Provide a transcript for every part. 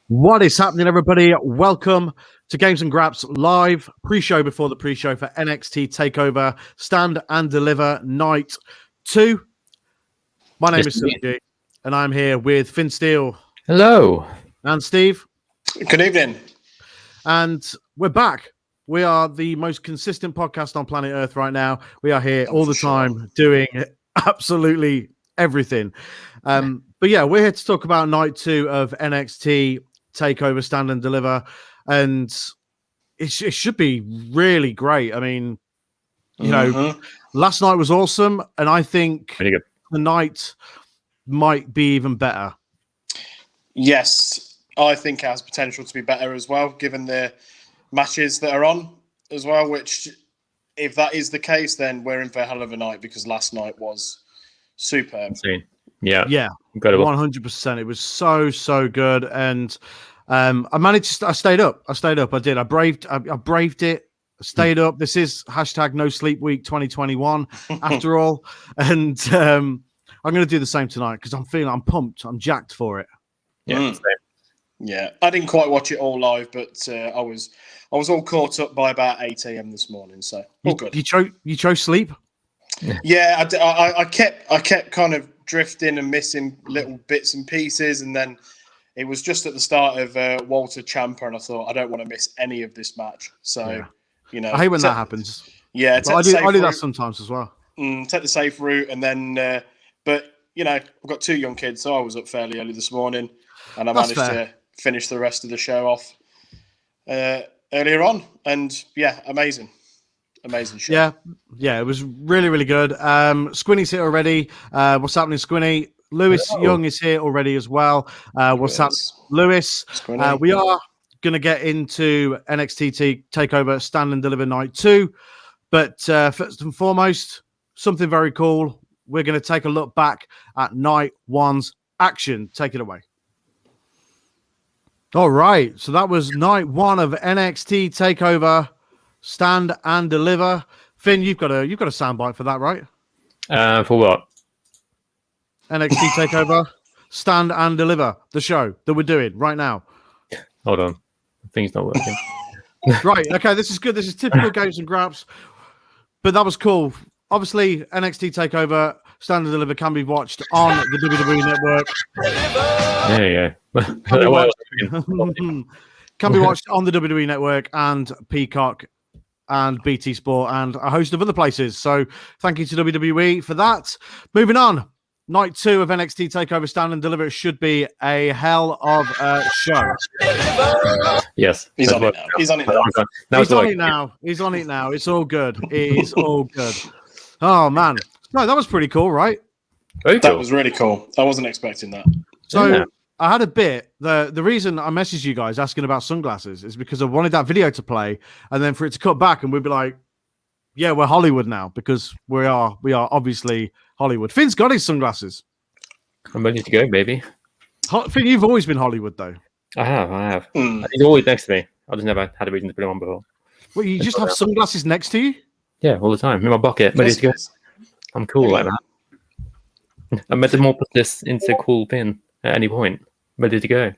What is happening, everybody? Welcome to Games and Graps live pre-show before the pre-show for NXT Takeover Stand and Deliver Night 2. My name is Sergey, and I'm here with Finn Steele. Hello. And Steve. Good evening. And we're back. We are the most consistent podcast on planet Earth right now. We are here all the time doing absolutely everything. But yeah, we're here to talk about night 2 of NXT Takeover Stand and Deliver, and it should be really great. I mean, you know, last night was awesome, and I think tonight might be even better. Yes, I think it has potential to be better as well, given the matches that are on as well, which if that is the case, then we're in for a hell of a night, because last night was superb. Yeah, incredible. 100%. It was so good, and I managed. I stayed up. I did. I braved it. I stayed up. This is hashtag No Sleep Week 2021 after all, and I'm going to do the same tonight because I'm pumped. I'm jacked for it. Yeah. I didn't quite watch it all live, but I was all caught up by about 8 a.m. this morning. So all good. You chose sleep. Yeah, I kept kind of drifting and missing little bits and pieces, and then it was just at the start of Walter Ciampa, and I thought I don't want to miss any of this match. So you know, I hate when that happens. Yeah, I do that sometimes as well. Take the safe route, and then but you know, I've got 2 young kids, so I was up fairly early this morning, and I managed to finish the rest of the show off earlier on, and yeah, amazing show. Yeah, it was really good. Squinny's here already. What's happening, Squinny? Lewis Young is here already as well. What's happening, Lewis? We are going to get into NXT Takeover Stand and Deliver Night 2, but first and foremost, something very cool. We're going to take a look back at Night 1's action. Take it away. All right, so that was Night 1 of NXT Takeover Stand and Deliver. Finn, you've got a soundbite for that, right? For what? NXT Takeover Stand and Deliver, the show that we're doing right now. Hold on, the thing's not working. Right, okay, this is good. This is typical Games and Graps, but that was cool. Obviously, NXT Takeover Stand and Deliver can be watched on the WWE Network. Yeah. Can be watched on the WWE Network and Peacock and BT Sport and a host of other places. So thank you to WWE for that. Moving on. Night 2 of NXT Takeover Stand and Deliver. It should be a hell of a show. Yes. He's on it now. He's on it now. It's all good. It is all good. Oh, man. No, that was pretty cool, right? Very cool. That was really cool. I wasn't expecting that. So I had a bit. The reason I messaged you guys asking about sunglasses is because I wanted that video to play, and then for it to cut back, and we'd be like, "Yeah, we're Hollywood now," because we are obviously Hollywood. Finn's got his sunglasses. I'm ready to go, baby. Finn, you've always been Hollywood, though. I have. He's always next to me. I've just never had a reason to put him on before. Well, you just have sunglasses next to you? Yeah, all the time in my pocket, ready to go. I'm cool like that. I'm metamorphosis into a cool pin at any point. Ready to go.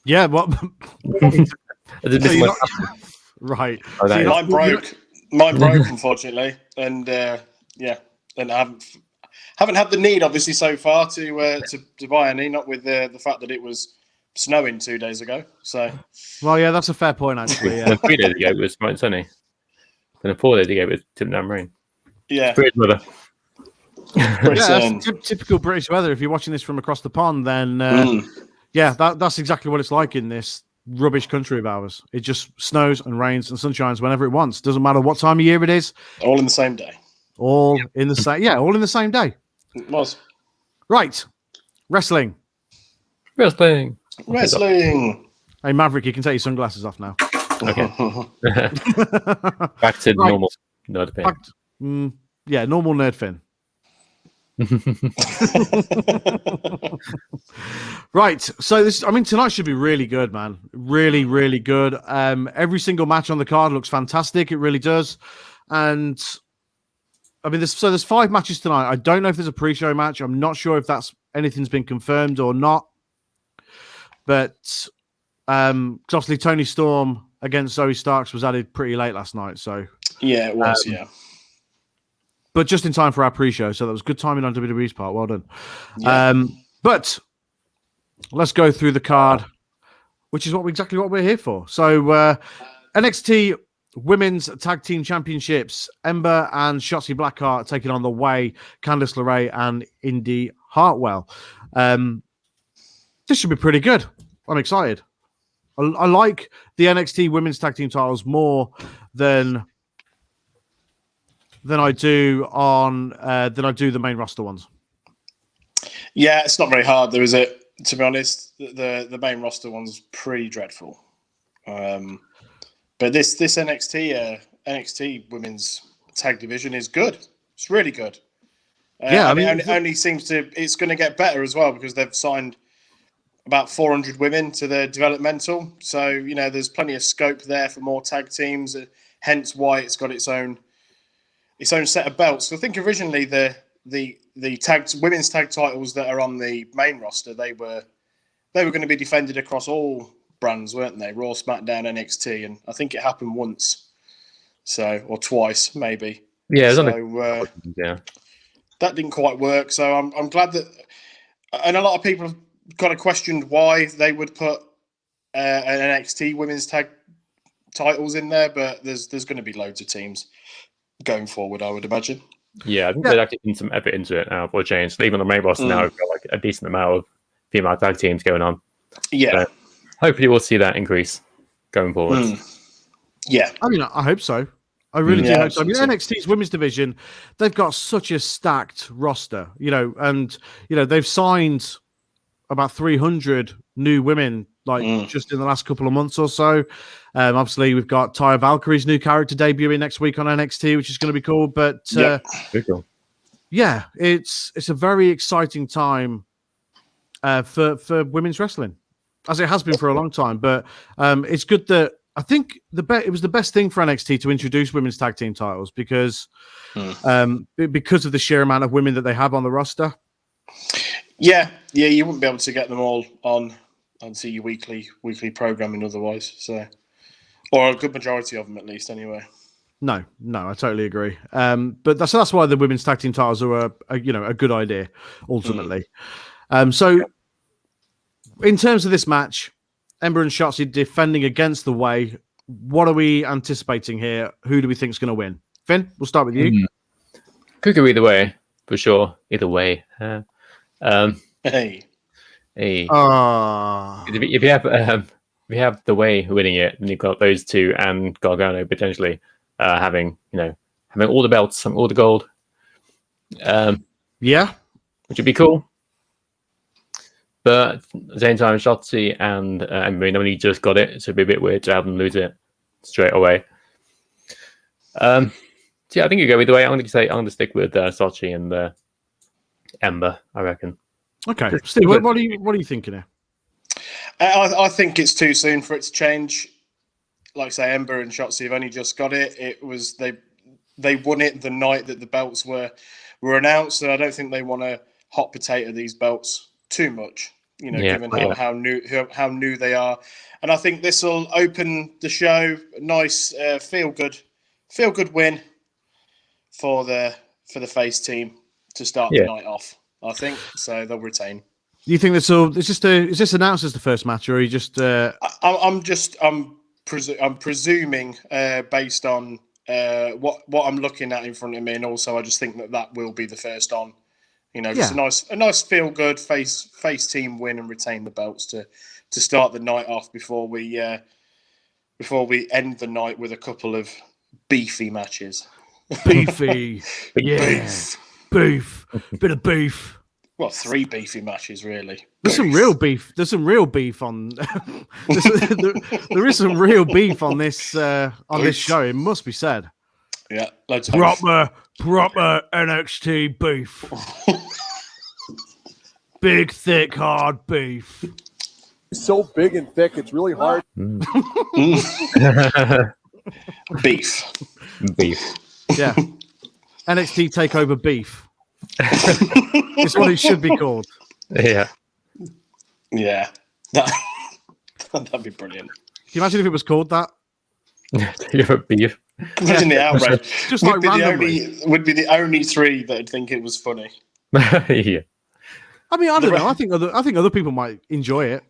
Yeah, well, right. Mine broke, unfortunately, and and I haven't had the need, obviously, so far to buy any. Not with the fact that it was snowing 2 days ago. So, well, yeah, that's a fair point, actually. Yeah. 3 days ago it was bright and sunny, and 4 days ago it was tipping down rain. Yeah. Great weather. That's typical British weather. If you're watching this from across the pond, then that's exactly what it's like in this rubbish country of ours. It just snows and rains and sunshines whenever it wants. Doesn't matter what time of year it is. All in the same day. All in the same day. It was. Right. Wrestling. Hey, Maverick, you can take your sunglasses off now. Okay. Back to normal nerd Finn. Normal nerd Finn. Right, so tonight should be really good, man. Really good. Every single match on the card looks fantastic. It really does. And there's 5 matches tonight. I don't know if there's a pre-show match. I'm not sure if anything's been confirmed or not. But 'cause obviously Tony Storm against Zoe Starks was added pretty late last night. So Yeah, it was. but just in time for our pre-show, so that was good timing on WWE's part. Well done. Yeah. But let's go through the card, which is exactly what we're here for. So NXT Women's Tag Team Championships: Ember and Shotzi Blackheart taking on The Way, Candice LeRae and Indy Hartwell. This should be pretty good. I'm excited. I like the NXT Women's Tag Team titles more than I do the main roster ones. Yeah, it's not very hard, though, is it? To be honest, the main roster one's pretty dreadful. But this NXT Women's Tag Division is good. It's really good. It only seems to. It's going to get better as well because they've signed about 400 women to their developmental. So there's plenty of scope there for more tag teams. Hence why it's got its own set of belts. So I think originally the women's tag titles that are on the main roster, they were going to be defended across all brands, weren't they? Raw, SmackDown, NXT, and I think it happened once, or twice maybe. Yeah, that didn't quite work. So I'm glad that, and a lot of people have kind of questioned why they would put an NXT women's tag titles in there, but there's going to be loads of teams going forward, I would imagine. Yeah, I think they've actually put some effort into it now for a change. Even on the main roster now, we've got like a decent amount of female tag teams going on. Yeah. So hopefully we'll see that increase going forward. Yeah. I mean, I hope so. I really do hope so. I mean, NXT's women's division, they've got such a stacked roster, and they've signed about 300 new women, just in the last couple of months or so. Obviously, we've got Taya Valkyrie's new character debuting next week on NXT, which is going to be cool. But cool. Yeah, it's a very exciting time for women's wrestling, as it has been for a long time. But it's good that I think it was the best thing for NXT to introduce women's tag team titles because of the sheer amount of women that they have on the roster. Yeah, you wouldn't be able to get them all onto your weekly programming otherwise. So, or a good majority of them at least, anyway. No, I totally agree. But that's why the women's tag team titles are a good idea ultimately. So, in terms of this match, Ember and Shotzi defending against The Way. What are we anticipating here? Who do we think is going to win? Finn, we'll start with you. Could go either way, for sure. Either way. Hey. If you have The Way winning it, then you've got those two and Gargano potentially having all the belts, all the gold. Yeah, which would be cool. But at the same time, Shotzi and Ember only just got it, so it'd be a bit weird to have them lose it straight away. So yeah, I think you go either way. I'm going to stick with Shotzi and Ember, I reckon. Okay, Steve, what are you thinking here? I think it's too soon for it to change. Like I say, Ember and Shotzi have only just got it. It was they won it the night that the belts were announced, and I don't think they want to hot potato these belts too much. Given how new they are, and I think this will open the show. A nice feel good win for the face team to start the night off. I think so. They'll retain. Do you think is this announced as the first match, or are you just? I'm presuming based on what I'm looking at in front of me, and also I just think that will be the first on. Just a nice feel good face team win and retain the belts to start the night off before we end the night with a couple of beefy matches. Beefy, beef, bit of beef. Well, 3 beefy matches really. There's some real beef. There's some real beef on. there is some real beef on this this show. It must be said. Yeah, loads of proper NXT beef. Big, thick, hard beef. It's so big and thick, it's really hard. Beef. Yeah. NXT Takeover beef. It's what it should be called. Yeah. Yeah. That'd be brilliant. Can you imagine if it was called that? You have a beef. Imagine the outrage. Just like randomly. Would be the only three that'd think it was funny. Yeah. I mean, I don't know. I think other people might enjoy it.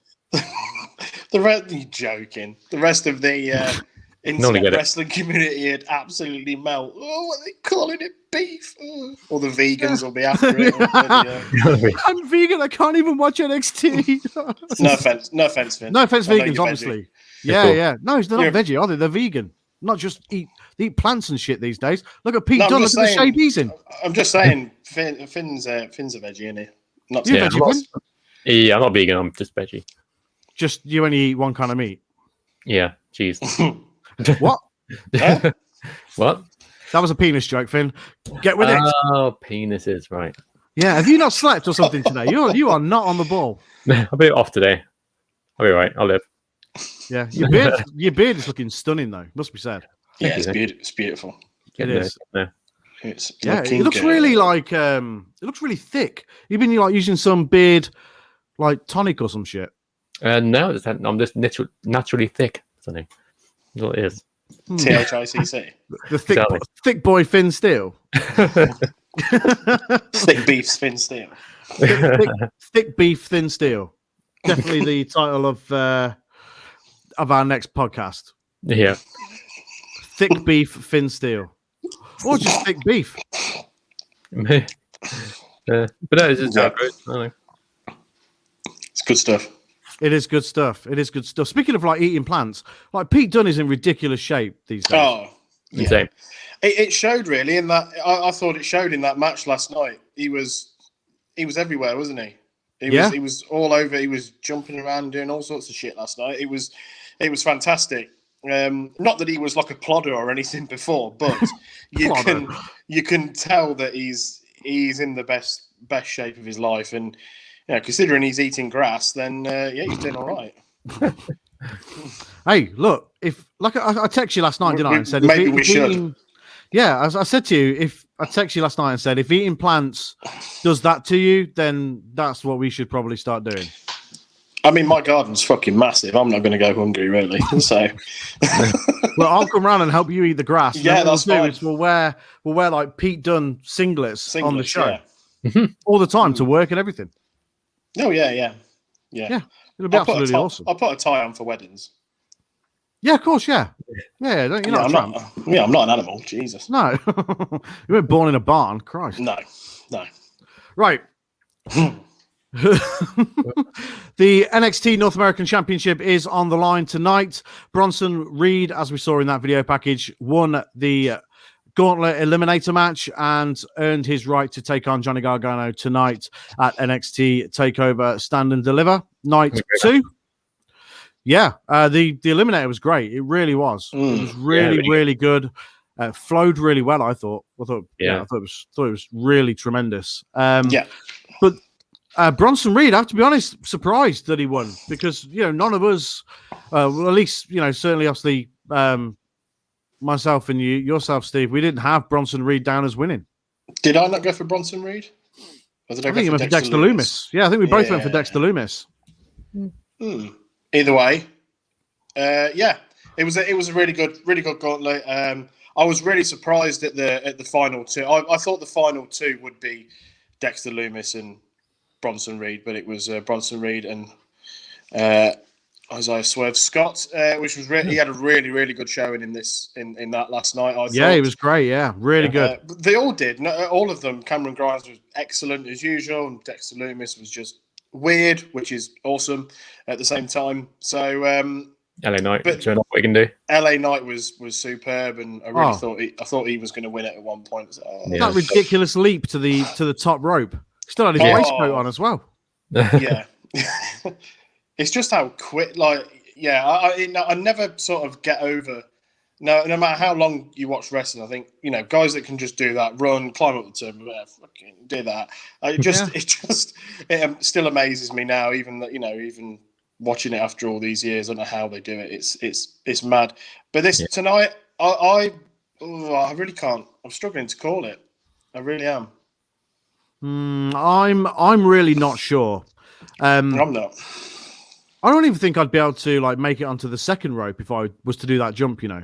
You joking? The rest of the internet wrestling community would absolutely melt. Oh, what are they calling it? Beef? Oh. Or the vegans will be after it. I'm vegan. I can't even watch NXT. No offense, Finn. No offense, vegans, obviously. Yeah, cool. yeah. No, they're not veggie, are they? They're vegan. Not just eat plants and shit these days. Look at Pete Dunne. Look at the shape he's in. I'm just saying, Finn's a veggie, isn't he? Not you veggie, Finn? Yeah, I'm not vegan. I'm just veggie. Just you only eat one kind of meat. Yeah, cheese. What? What? That was a penis joke, Finn. Get with it. Oh, penises, right. Yeah, have you not slept or something today? You are not on the ball. I'll be off today. I'll be right. I'll live. Yeah, your beard is looking stunning, though. Must be said. Yeah, it's beautiful. It is. Yeah, it looks really like it looks really thick. You've been like using some beard like tonic or some shit. No, I'm just naturally thick. Something. That's what it is. THICC. The thick boy Finn Steele. Thick beef Finn Steele. Thick beef thin steel. Definitely the title of our next podcast. Yeah. Thick beef Finn Steele. Or just thick beef. But no, it's just it's good stuff. It is good stuff. It is good stuff. Speaking of like eating plants, like Pete Dunne is in ridiculous shape these days. Oh, yeah. Insane. It showed really in that. I thought it showed in that match last night. He was everywhere, wasn't he? He was all over. He was jumping around, doing all sorts of shit last night. It was fantastic. Not that he was like a plodder or anything before, but you can tell that he's in the best shape of his life, and considering he's eating grass, then he's doing all right. Hey, look, if like I texted you last night, didn't I? And said maybe we should. Yeah, as I said to you, if I text you last night and said if eating plants does that to you, then that's what we should probably start doing. I mean, my garden's fucking massive. I'm not going to go hungry, really. So, well, I'll come around and help you eat the grass. Yeah, that's fine. We'll wear like Pete Dunne singlets on the show Yeah. all the time to work and everything. Oh yeah. It'll be absolutely awesome. I'll put a tie on for weddings. Yeah, of course. Yeah. You're not a tramp. I'm not an animal. Jesus. No, you weren't born in a barn. Christ. No. Right. The NXT North American Championship is on the line tonight. Bronson Reed, as we saw in that video package, won the Gauntlet Eliminator match and earned his right to take on Johnny Gargano tonight at NXT Takeover Stand and Deliver Night 2. Yeah, the Eliminator was great. It really was. It was really good. Flowed really well. I thought it was really tremendous. But Bronson Reed, I have to be honest, surprised that he won because none of us, well, at least certainly obviously myself and yourself, Steve, we didn't have Bronson Reed down as winning. Did I not go for Bronson Reed? Or did I think you went for Dexter Lumis. Yeah, I think we both went for Dexter Lumis. Either way, it was a really good gauntlet. I was really surprised at the final two. I thought the final two would be Dexter Lumis and Bronson Reed, but it was Bronson Reed and Isaiah Swerve Scott, which was he had a really good showing in that last night. I thought. He was great. Yeah, really good. They all did. All of them. Cameron Grimes was excellent as usual, and Dexter Lumis was just weird, which is awesome at the same time. So LA Knight, showing off what he can do. LA Knight was superb, and I really thought he was going to win it at one point. That ridiculous leap to the top rope. Still had his waistcoat on as well. Yeah. It's just how quick, I never sort of get over. No matter how long you watch wrestling, I think guys that can just do that, run, climb up the turbo, fucking do that. It still amazes me now, even that even watching it after all these years. I don't know how they do it. It's mad. But tonight, I really can't. I'm struggling to call it. I really am. I'm really not sure. I'm not. I don't even think I'd be able to like make it onto the second rope if I was to do that jump. Trip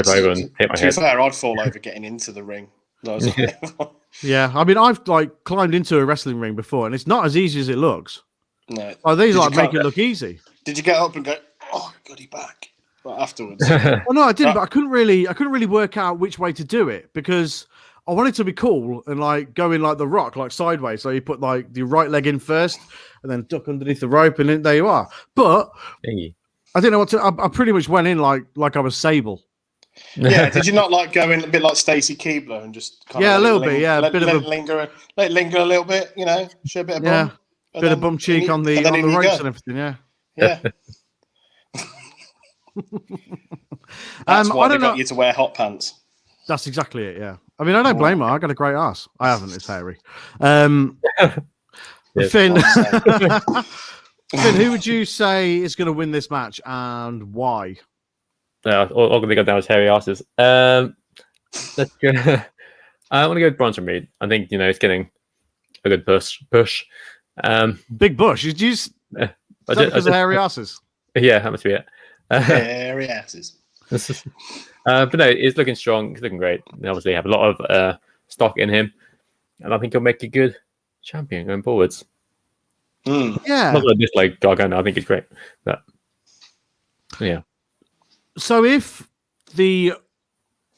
over and hit my To be head. fair, I'd fall over getting into the ring. Yeah, I mean, I've like climbed into a wrestling ring before, and it's not as easy as it looks. No. Like these like make it look easy. Did you get up and go, "Oh, got it back"? But afterwards. Well, no, I didn't, but I couldn't really work out which way to do it because I wanted to be cool and like go in like the Rock, like sideways. So you put like the right leg in first, and then duck underneath the rope, and then there you are. But I didn't know what to. I pretty much went in like I was Sable. Yeah, did you not like go in a bit like Stacy Keibler and just kind of a little bit, yeah, let bit of a linger, let it linger a little bit, show a bit of bum, bit of bum cheek on the ropes and everything, yeah. That's why I they don't got know. you to wear hot pants. That's exactly it. Yeah, I mean, I don't blame her. I got a great ass. I haven't. It's hairy. Finn, Finn, who would you say is going to win this match and why? All going to go down as hairy asses. Let's go. I want to go with Bronson Reed. I think it's getting a good push. Big Bush. You just because of hairy asses. Yeah, that must be it. Hairy asses. But no, he's looking strong. He's looking great. They obviously have a lot of stock in him, and I think he'll make a good champion going forwards. Yeah, not that I dislike Gargano. I think he's great, but yeah. So if the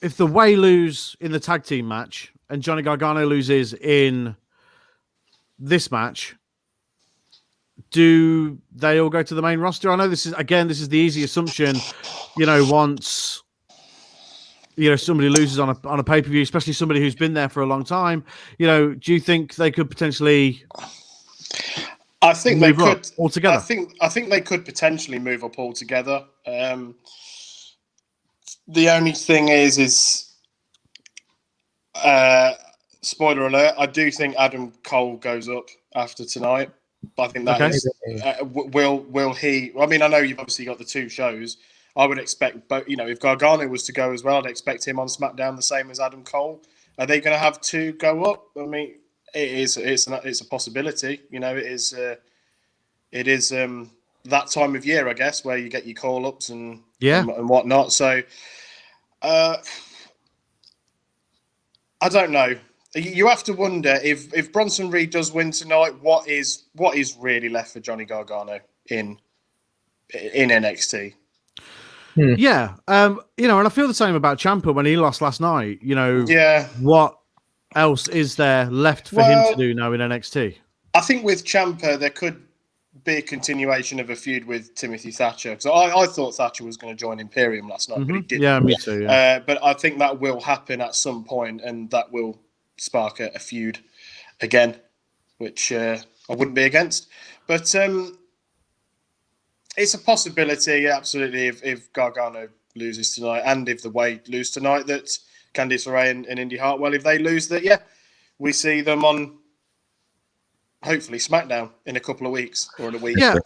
Way lose in the tag team match and Johnny Gargano loses in this match, do they all go to the main roster? I know this is the easy assumption, once somebody loses on a pay-per-view, especially somebody who's been there for a long time. Do you think they could potentially I think they could altogether. I think they could potentially move up altogether. The only thing is spoiler alert, I do think Adam Cole goes up after tonight. But I think that is will he? I mean, I know you've obviously got the two shows. I would expect, but if Gargano was to go as well, I'd expect him on SmackDown the same as Adam Cole. Are they going to have two go up? I mean, it's a possibility. It is that time of year, I guess, where you get your call ups and whatnot. So, I don't know. You have to wonder if Bronson Reed does win tonight, what is really left for Johnny Gargano in NXT? Yeah, and I feel the same about Ciampa when he lost last night. What else is there left for him to do now in NXT? I think with Ciampa, there could be a continuation of a feud with Timothy Thatcher, because I thought Thatcher was going to join Imperium last night, but he didn't. Yeah, me too. Yeah. But I think that will happen at some point, and that will spark a feud again, which I wouldn't be against. But it's a possibility, absolutely, if Gargano loses tonight, and if the Way lose tonight, that Candice LeRae and Indy Hartwell, if they lose, that we see them on hopefully SmackDown in a couple of weeks or in a week. Yeah.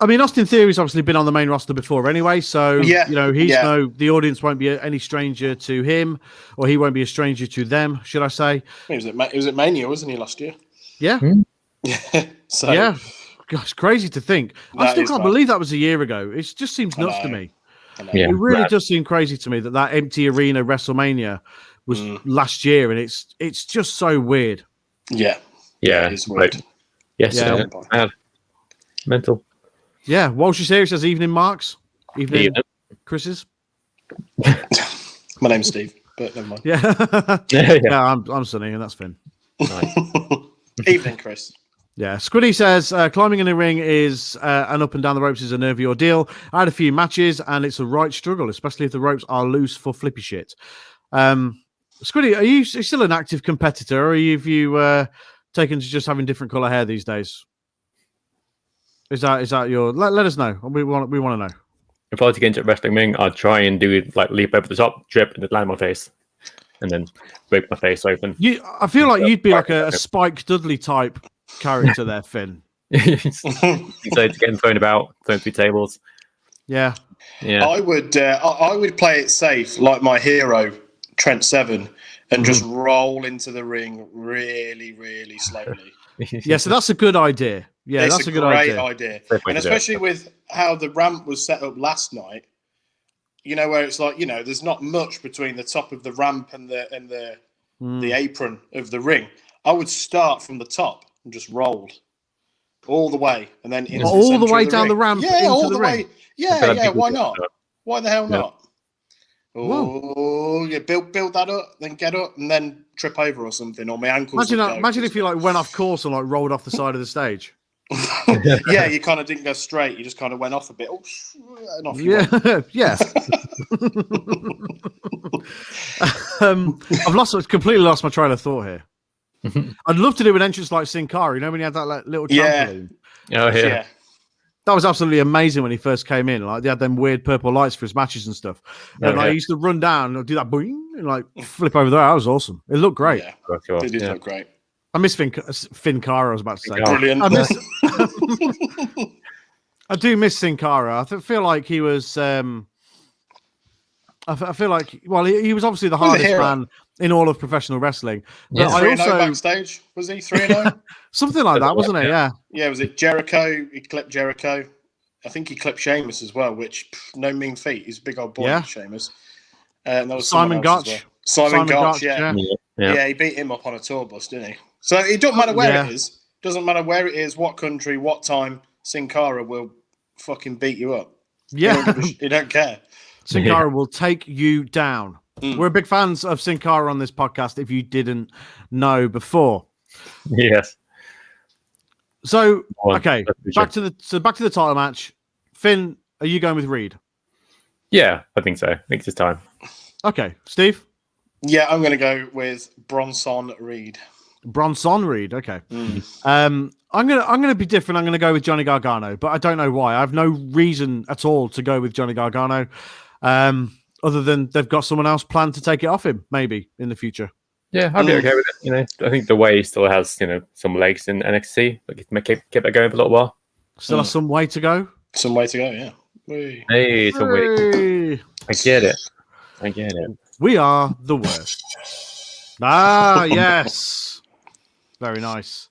I mean, Austin Theory's obviously been on the main roster before anyway, so the audience won't be any stranger to him, or he won't be a stranger to them, should I say? He was at Mania, wasn't he, last year? Yeah. So yeah. Gosh, crazy to think. I still can't believe that was a year ago. It just seems nuts to me. It really does seem crazy to me that empty arena WrestleMania was last year, and it's just so weird. Yeah. Yeah. It's weird. Yes. Yeah. Mental. Yeah, Walsh is here. He says, evening, Marks. Evening, Chris's. My name's Steve, but never mind. Yeah, I'm Sonny, and that's Finn. Nice. Evening, Chris. Yeah, Squiddy says, climbing in the ring is and up and down the ropes is a nervy ordeal. I had a few matches, and it's a right struggle, especially if the ropes are loose for flippy shit. Squiddy, are you still an active competitor, or have you taken to just having different colour hair these days? Is that your? Let us know. We want to know. If I was to get into a wrestling ring, I'd try and do it like leap over the top, drip, and then land on my face, and then break my face open. I feel like you'd be like a Spike Dudley type character there, Finn. So it's getting thrown about, thrown through tables. Yeah. I would play it safe, like my hero Trent Seven, and just roll into the ring really, really slowly. Yeah, so that's a good idea. Yeah, It's that's a a good great idea. And especially with how the ramp was set up last night, where it's like, there's not much between the top of the ramp and the apron of the ring. I would start from the top and just rolled all the way, and then into all the way of down ring. the ramp. Yeah, into all the ring. way. Yeah. Why not? Why the hell not? Oh, yeah, build that up, then get up, and then trip over or something, or my ankles. Imagine if you went off course and rolled off the side of the stage. Yeah, you kind of didn't go straight. You just kind of went off a bit. And off you went. Yeah. I've completely lost my train of thought here. I'd love to do an entrance like Sin Cara. When he had that little trampoline. Oh yeah. That was absolutely amazing when he first came in. They had them weird purple lights for his matches and stuff. And I used to run down and do that boing and flip over there. That was awesome. It looked great. Yeah, it did look great. I miss Finn Cara, I was about to say. Brilliant. I do miss Sin Cara. I feel like he was. I feel like, he was obviously the hardest man in all of professional wrestling. But I 3-0 backstage, was he 3-0? Something like that, wasn't it? Yeah. Yeah, was it Jericho? He clipped Jericho. I think he clipped Sheamus as well, which no mean feat. He's a big old boy, Sheamus. And that was Simon Gotch. Well. Simon Gotch, yeah, he beat him up on a tour bus, didn't he? So it doesn't matter where it is. Doesn't matter where it is, what country, what time. Sin Cara will fucking beat you up. Yeah, he don't care. Sin Cara will take you down. We're big fans of Sin Cara on this podcast. If you didn't know before, yes. So okay, back to the title match. Finn, are you going with Reed? Yeah, I think so. I think it's his time. Okay, Steve. Yeah, I'm going to go with Bronson Reed. Bronson Reed. Okay. I'm gonna be different. I'm gonna go with Johnny Gargano, but I don't know why. I have no reason at all to go with Johnny Gargano, other than they've got someone else planned to take it off him, maybe in the future. Yeah, I'd be okay with it. I think the way still has some legs in NXT. Like keep it going for a little while. Still has some way to go. Some way to go. Yeah. Whee. Hey, some way. I get it. We are the worst. Ah, yes. Very nice.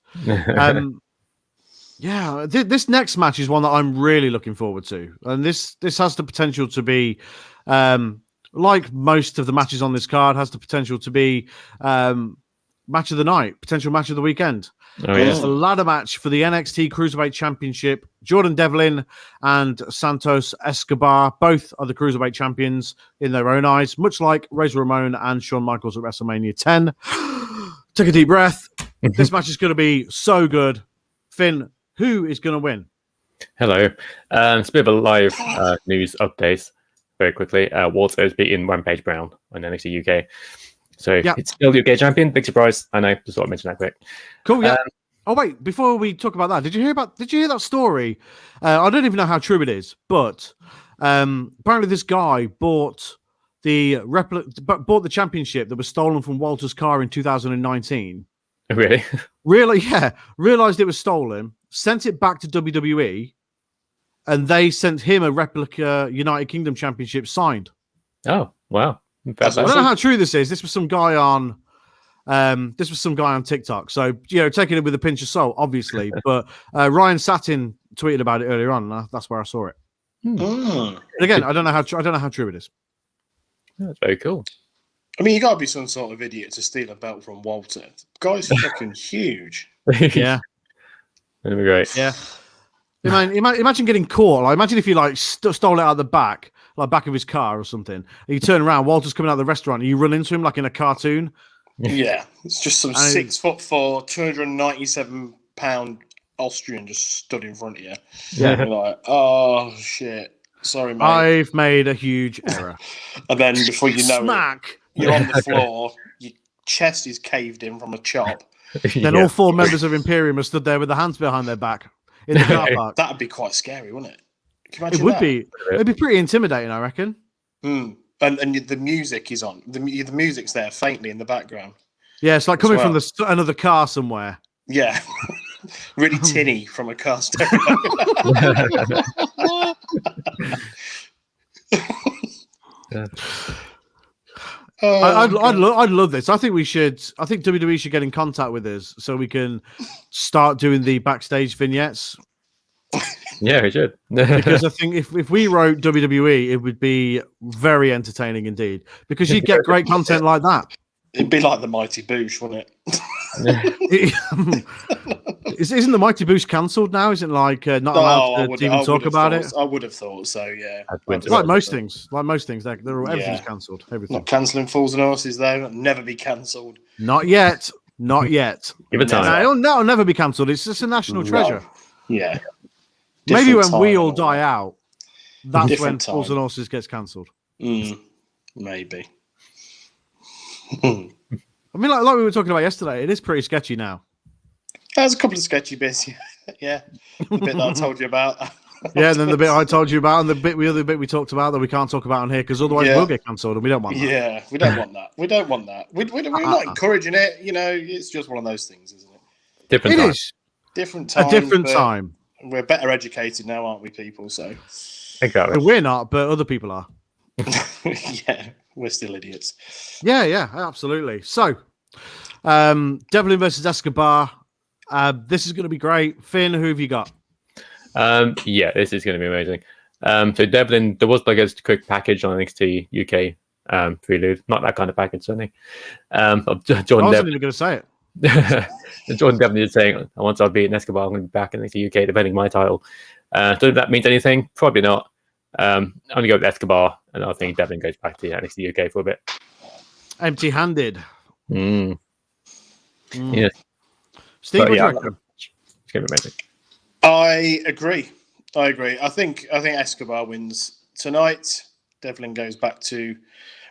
Yeah, this next match is one that I'm really looking forward to, and this has the potential to be, like most of the matches on this card, has the potential to be match of the night, potential match of the weekend. It's a ladder match for the NXT Cruiserweight Championship. Jordan Devlin and Santos Escobar, both are the Cruiserweight champions in their own eyes, much like Razor Ramon and Shawn Michaels at WrestleMania 10. Take a deep breath. This match is going to be so good. Finn, who is going to win? Hello. It's a bit of a live news update very quickly. Walter is beating Rampage Brown on NXT UK. So it's still the UK champion. Big surprise. I know. Just thought I'd mention that quick. Cool. Yeah. Oh wait, before we talk about that, did you hear that story? I don't even know how true it is, but apparently this guy bought the championship that was stolen from Walter's car in 2019. Really? Really? Yeah. Realized it was stolen, sent it back to WWE, and they sent him a replica United Kingdom championship signed. Oh, wow. I don't know how true this is. This was some guy on TikTok. So, taking it with a pinch of salt, obviously. But Ryan Satin tweeted about it earlier on, and that's where I saw it. And again, I don't know how true it is. That's very cool. I mean, you got to be some sort of idiot to steal a belt from Walter. The guy's fucking huge. Yeah. That'd be great. Yeah. Imagine getting caught. Like, imagine if you stole it out the back of his car or something. And you turn around, Walter's coming out of the restaurant, and you run into him like in a cartoon. Yeah, it's just some 6'4", 297-pound Austrian just stood in front of you. Yeah, you're like, oh shit, sorry, mate. I've made a huge error. And then before you know it, you're on the floor. Your chest is caved in from a chop. Then all four members of Imperium are stood there with their hands behind their back in the car park. That'd be quite scary, wouldn't it? It would be. It'd be pretty intimidating, I reckon. And the music is on. The music's there faintly in the background. Yeah, it's like coming from another car somewhere. Yeah. Really tinny from a car stereo. I'd love this. I think WWE should get in contact with us so we can start doing the backstage vignettes. Yeah, we should. Because I think if we wrote WWE, it would be very entertaining indeed. Because you'd get great content like that. It'd be like the Mighty Boosh, wouldn't it? Isn't the Mighty Boosh cancelled now? Isn't not allowed to even talk about it? I would have thought so. Yeah, like most things, everything's cancelled. Everything. Not cancelling Fools and Horses though. It'll never be cancelled. Not yet. Not yet. Give it time. It'll never be cancelled. It's just a national treasure. Yeah. Maybe when we all die out, that's when Fools and Horses gets cancelled. Maybe. I mean, like we were talking about yesterday, it is pretty sketchy now. There's a couple of sketchy bits, yeah. The bit that I told you about. Yeah, and then the bit I told you about, and the other bit we talked about that we can't talk about on here because otherwise we'll get cancelled, and we don't want that. Yeah, we don't want that. We're not encouraging it. It's just one of those things, isn't it? Different time. Different time. A different time. We're better educated now, aren't we, people? So exactly. We're not, but other people are. Yeah, we're still idiots. Yeah, absolutely. So, Devlin versus Escobar. This is going to be great. Finn, who have you got? Yeah, this is going to be amazing. So Devlin, there was a quick package on NXT UK prelude, not that kind of package, certainly. Of Jordan I wasn't Devlin. even going to say it. Jordan Devlin is saying, once I've beaten Escobar, I'm going to be back in NXT UK defending my title. So that means anything? Probably not. I'm going to go with Escobar, and I think Devlin goes back to NXT UK for a bit. Empty-handed. Yeah. Steve, what do you it's reckon? going to be amazing. I agree. I think Escobar wins tonight. Devlin goes back to,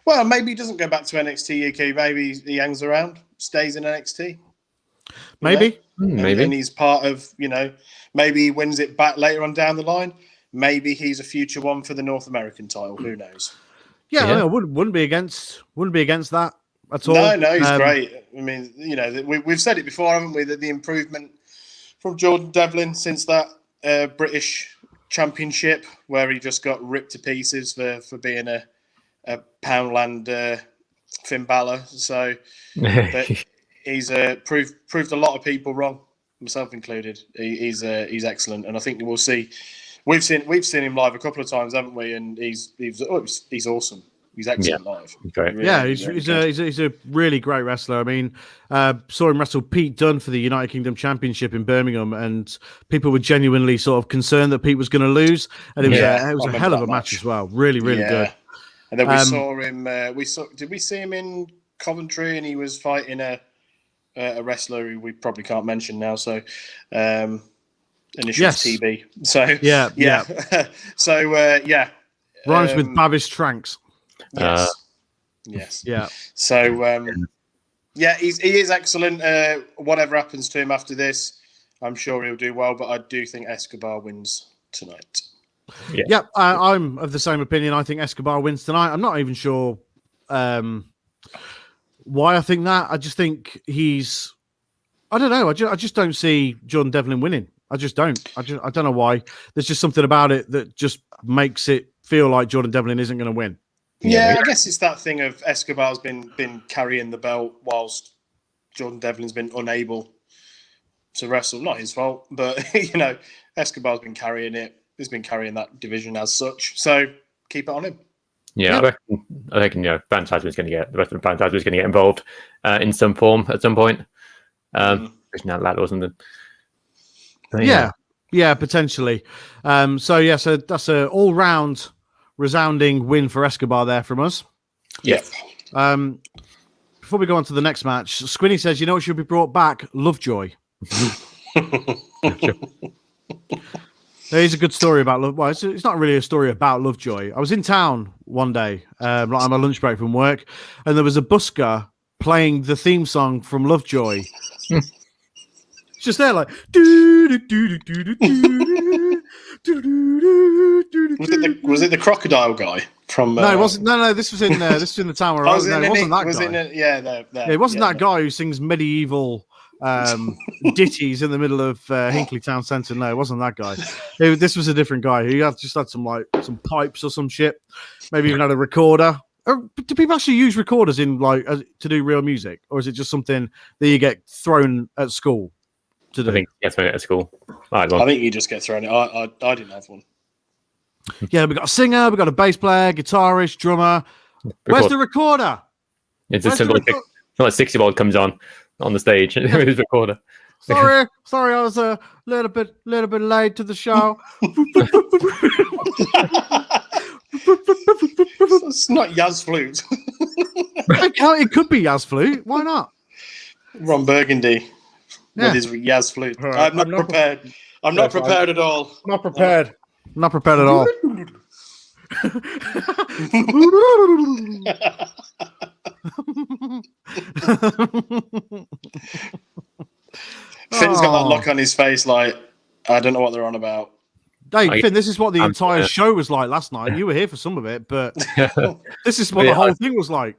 well, maybe he doesn't go back to NXT UK. Maybe he hangs around, stays in NXT. Maybe. Maybe. And he's part of, maybe he wins it back later on down the line. Maybe he's a future one for the North American title. Who knows? Yeah. I wouldn't be against that at all. No, he's great. I mean, we've said it before, haven't we? That the improvement from Jordan Devlin since that British Championship, where he just got ripped to pieces for being a Poundland Finn Balor. So but he's proved a lot of people wrong, myself included. He's excellent, and I think we'll see. We've seen him live a couple of times, haven't we? And he's awesome. He's excellent live. Great. Really, he's a really great wrestler. I mean, saw him wrestle Pete Dunne for the United Kingdom Championship in Birmingham, and people were genuinely sort of concerned that Pete was going to lose, and it was a hell of a match as well. Really, really good. And then we saw him. Did we see him in Coventry? And he was fighting a wrestler who we probably can't mention now. So. Initials TB. So yeah. So rhymes with Babish Tranks. Yes. Yeah. So he is excellent. Whatever happens to him after this, I'm sure he'll do well. But I do think Escobar wins tonight. Yeah, I'm of the same opinion. I think Escobar wins tonight. I'm not even sure why I think that. I just think I don't know. I just don't see Jordan Devlin winning. I just don't. I don't know why. There's just something about it that just makes it feel like Jordan Devlin isn't going to win. Yeah, I guess it's that thing of Escobar's been carrying the belt whilst Jordan Devlin's been unable to wrestle. Not his fault, but Escobar's been carrying it. He's been carrying that division as such. So keep it on him. Yeah, I reckon Phantasm is going to get the rest of the Phantasm is going to get involved in some form at some point. Pushing out ladder or something. Yeah, potentially. So that's a all-round resounding win for Escobar there from us. Yeah. Before we go on to the next match, Squinny says, what should be brought back? Lovejoy. There's a good story about Love. Well, it's not really a story about Lovejoy. I was in town one day, on my lunch break from work, and there was a busker playing the theme song from Lovejoy. It's just there, like. Was it the crocodile guy from? No, it wasn't. No. This was in the town where I was. No, it wasn't that guy. It wasn't that guy who sings medieval ditties in the middle of Hinkley Town Centre. No, it wasn't that guy. This was a different guy. He just had some pipes or some shit. Maybe even had a recorder. Do people actually use recorders in to do real music, or is it just something that you get thrown at school to do? I think that's at school. I think you just get thrown it. I didn't have one. Yeah, we got a singer, we got a bass player, guitarist, drummer. Where's the recorder? It's a simple. It's not like 60-year-old comes on the stage with his recorder. Sorry, I was a little bit late to the show. It's not Yaz flute. It could be Yaz flute. Why not? Ron Burgundy with his Yaz flute. Right. I'm not prepared. I'm not prepared at all. Not prepared. Not prepared at all. Finn's got that look on his face like, I don't know what they're on about. Hey, Finn, this is what the entire show was like last night. You were here for some of it, but this is what the whole thing was like.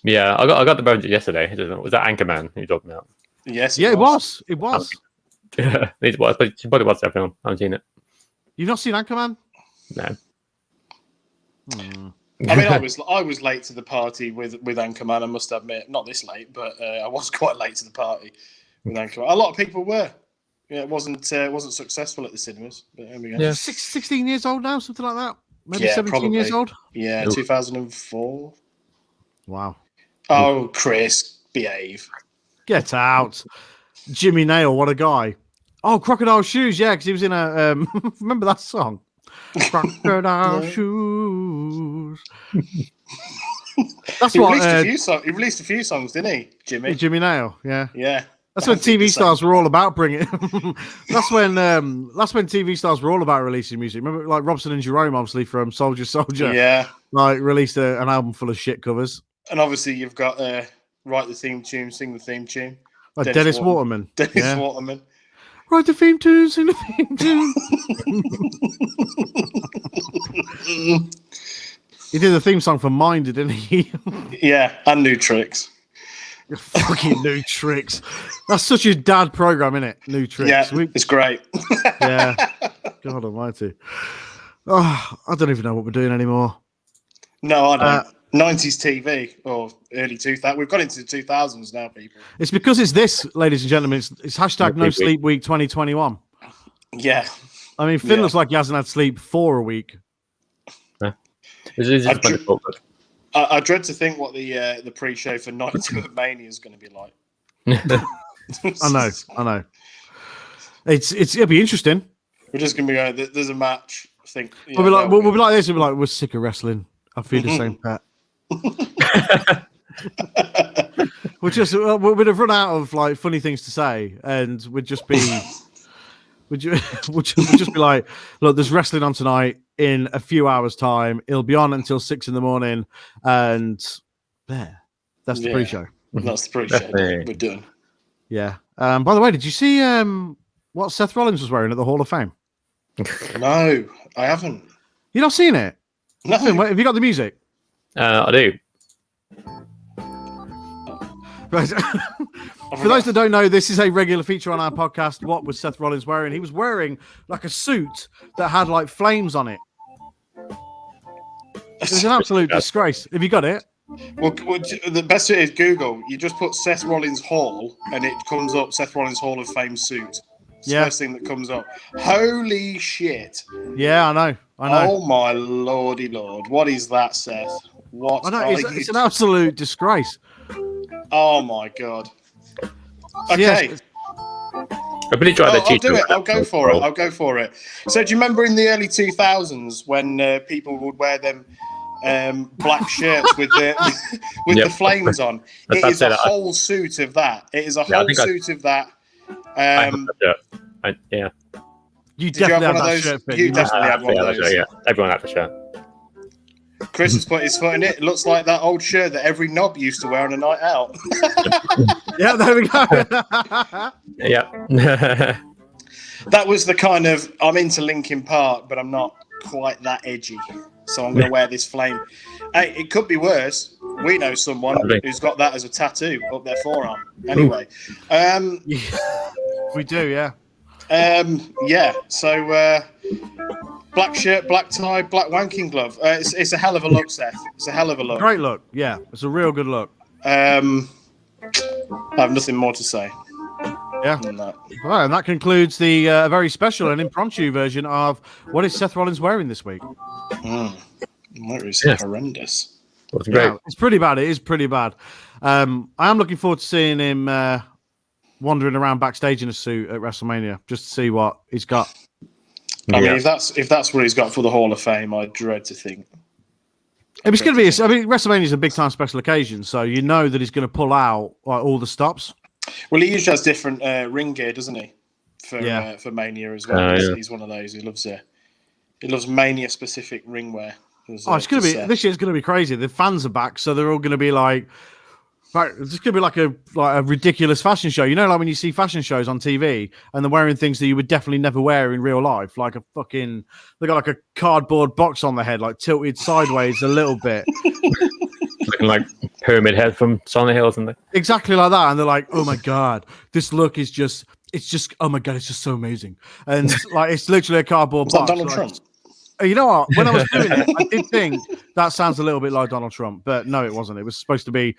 Yeah, I got the moment yesterday. Was that Anchorman you're talking about? Yes. It was. It was. Yeah, it was. But you probably watched that film. I haven't seen it. You've not seen Anchorman? No. I mean, I was late to the party with Anchorman. I must admit, not this late, but I was quite late to the party with Anchorman. A lot of people were. Yeah, it wasn't successful at the cinemas. But there we go. Yeah, 16 years old now, something like that. Maybe 17 probably. Years old. Yeah, 2004. Wow. Oh, Chris, behave. Get out. Jimmy Nail, what a guy. Oh, Crocodile Shoes, yeah, because he was in a remember that song? Crocodile Shoes. That's he what he released a few songs, didn't he, Jimmy? Jimmy Nail, yeah. Yeah. That's when TV stars were all about bringing. That's when TV stars were all about releasing music. Remember, like Robson and Jerome, obviously from Soldier. Yeah. Like released an album full of shit covers. And obviously you've got write the theme tune, sing the theme tune. Like Dennis Waterman. Dennis Waterman. Write the theme tune, sing the theme tune. He did the theme song for Minder, didn't he? Yeah, and New Tricks. Fucking New Tricks. That's such a dad program, isn't it? New Tricks. Yeah, it's great. Yeah. God almighty. Oh, I don't even know what we're doing anymore. No, I don't. 90s TV or early 2000s. We've got into the 2000s now, people. It's because it's this, ladies and gentlemen. It's hashtag No Sleep Week 2021. Yeah. I mean, Finn looks like he hasn't had sleep for a week. I dread to think what the pre-show for Night 2 of Mania is going to be like. I know. It'll be interesting. We're just going to be going, there's a match. I think we'll be like this. We'll be like, we're sick of wrestling. I feel the same pet. We'd have run out of like funny things to say, and we'd just be we'd just be like, look, there's wrestling on tonight in a few hours' time. It'll be on until 6 a.m, and that's the pre-show. That's the pre-show. We're done. Yeah. By the way, did you see what Seth Rollins was wearing at the Hall of Fame? No, I haven't. You not seen it? No. Finn, have you got the music? I do. Right. For those that don't know, this is a regular feature on our podcast. What was Seth Rollins wearing? He was wearing like a suit that had like flames on it. It's an absolute disgrace. Have you got it? Well, the best bit is Google. You just put Seth Rollins Hall, and it comes up Seth Rollins Hall of Fame suit. It's the first thing that comes up. Holy shit! Yeah, I know. Oh my lordy lord! What is that, Seth? What? I know. It's an absolute disgrace. Oh my god. Okay. Yes. I really tried that. I'll do it. I'll go for it. So do you remember in the early 2000s when people would wear them black shirts with the flames on? It is a whole suit of that. It is a whole suit of that. Yeah. You definitely had that shirt. You definitely had one of those. Yeah, everyone had the shirt. Chris has put his foot in it. It looks like that old shirt that every knob used to wear on a night out. Yeah, there we go. Yeah. That was the kind of, I'm into Linkin Park, but I'm not quite that edgy. So I'm going to wear this flame. Hey, it could be worse. We know someone who's got that as a tattoo up their forearm. Anyway. We do, yeah. Yeah. So Black shirt, black tie, black wanking glove. It's a hell of a look, Seth. It's a hell of a look. Great look. Yeah, it's a real good look. I have nothing more to say. Yeah. Well, and that concludes the very special and impromptu version of what is Seth Rollins wearing this week. That is horrendous. That's great. Yeah, it's pretty bad. It is pretty bad. I am looking forward to seeing him wandering around backstage in a suit at WrestleMania just to see what he's got. I mean, if that's what he's got for the Hall of Fame, I dread to think. It's going to be. WrestleMania is a big time special occasion, so you know that he's going to pull out like all the stops. Well, he usually has different ring gear, doesn't he? For Mania as well. He's one of those. He loves Mania specific ring wear. It's going to be this year's going to be crazy. The fans are back, so they're all going to be like. It's going to be like a ridiculous fashion show. You know, like when you see fashion shows on TV and they're wearing things that you would definitely never wear in real life, like they got like a cardboard box on their head, like tilted sideways a little bit. Looking like Pyramid Head from Silent Hill, isn't it? Exactly like that. And they're like, oh my God, this look is just, oh my God, it's just so amazing. And like, it's literally a cardboard box. Donald Trump. You know what? When I was doing it, I did think that sounds a little bit like Donald Trump, but no, it wasn't. It was supposed to be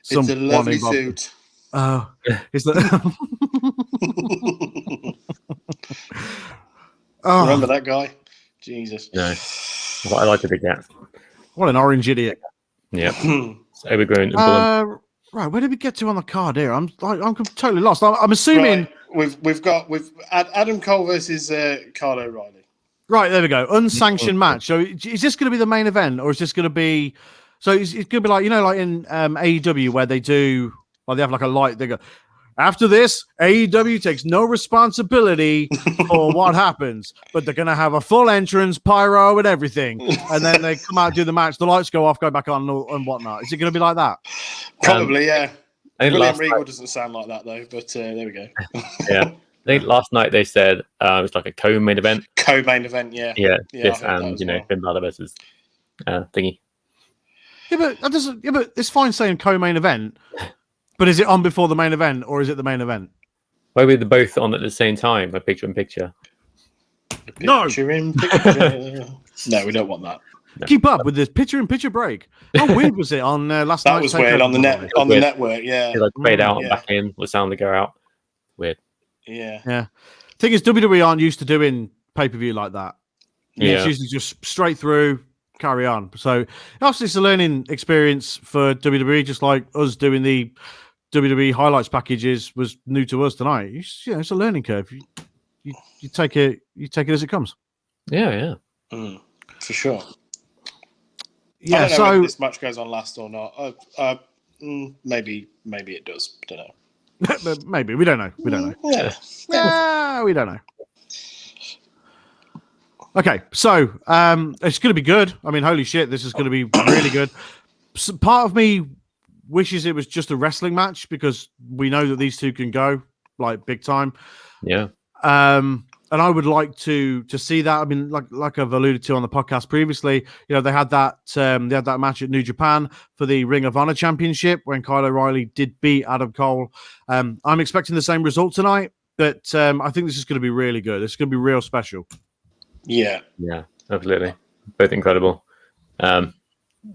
It's a lovely suit. Oh, is that? Remember that guy? Jesus. No. I like to be that. What an orange idiot. Yeah. It's overgrown. Right, where did we get to on the card here? I'm totally lost. I'm assuming we've got Adam Cole versus Kyle O'Reilly. Right, there we go. Unsanctioned match. So is this going to be the main event, or is this going to be? So it's going to be like, you know, like in AEW where they do, they have like a light. They go, after this, AEW takes no responsibility for what happens, but they're going to have a full entrance, pyro and everything. And then they come out, do the match, the lights go off, go back on and whatnot. Is it going to be like that? Probably, yeah. William Regal night doesn't sound like that though, but there we go. Yeah. I think last night they said it's like a co-main event. Co-main event, yeah. Yeah, this and, Finn Balor versus thingy. Yeah, but it's fine saying co-main event, but is it on before the main event or is it the main event? Maybe they're both on at the same time, a picture in picture. Picture in picture. No, we don't want that. No. Keep up with this picture-in-picture break. How weird was it on last night? That was weird on the the network, yeah. It like fade out and back in, the sound to go out. Weird. Yeah. Thing is, WWE aren't used to doing pay-per-view like that. Yeah. It's usually just straight through, carry on. So obviously it's a learning experience for WWE, just like us doing the WWE highlights packages was new to us tonight. It's a learning curve. You take it as it comes. Yeah. For sure. Yeah. I don't know if this match goes on last or not. Maybe it does. I don't know. Maybe we don't know. Yeah, we don't know. Okay, so it's going to be good. I mean, holy shit, this is going to be really good. So part of me wishes it was just a wrestling match because we know that these two can go like big time. Yeah. And I would like to see that. I mean, like I've alluded to on the podcast previously, they had that match at New Japan for the Ring of Honor Championship when Kyle O'Reilly did beat Adam Cole. I'm expecting the same result tonight, but I think this is going to be really good. It's going to be real special. Yeah, absolutely. Both incredible. I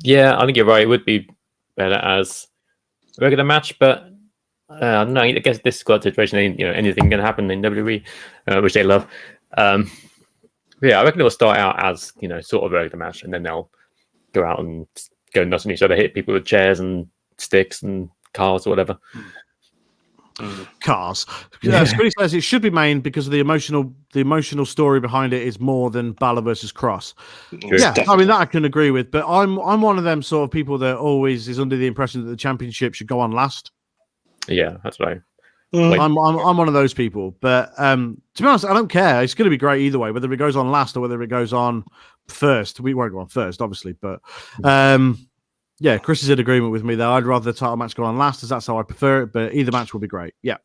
think you're right. It would be better as a regular match, but I don't know. I guess this squad situation, anything can happen in WWE, which they love. I reckon it'll start out as sort of a regular match, and then they'll go out and go nuts on each other, hit people with chairs and sticks and cars or whatever. Cars. Squiddy says it should be main because of the emotional story behind it is more than Balor versus Cross. Yeah, I mean that I can agree with, but I'm one of them sort of people that always is under the impression that the championship should go on last. Yeah, that's right. I'm one of those people, but to be honest, I don't care. It's going to be great either way, whether it goes on last or whether it goes on first. We won't go on first, obviously, but Chris is in agreement with me there. I'd rather the title match go on last, as that's how I prefer it. But either match will be great. Yeah,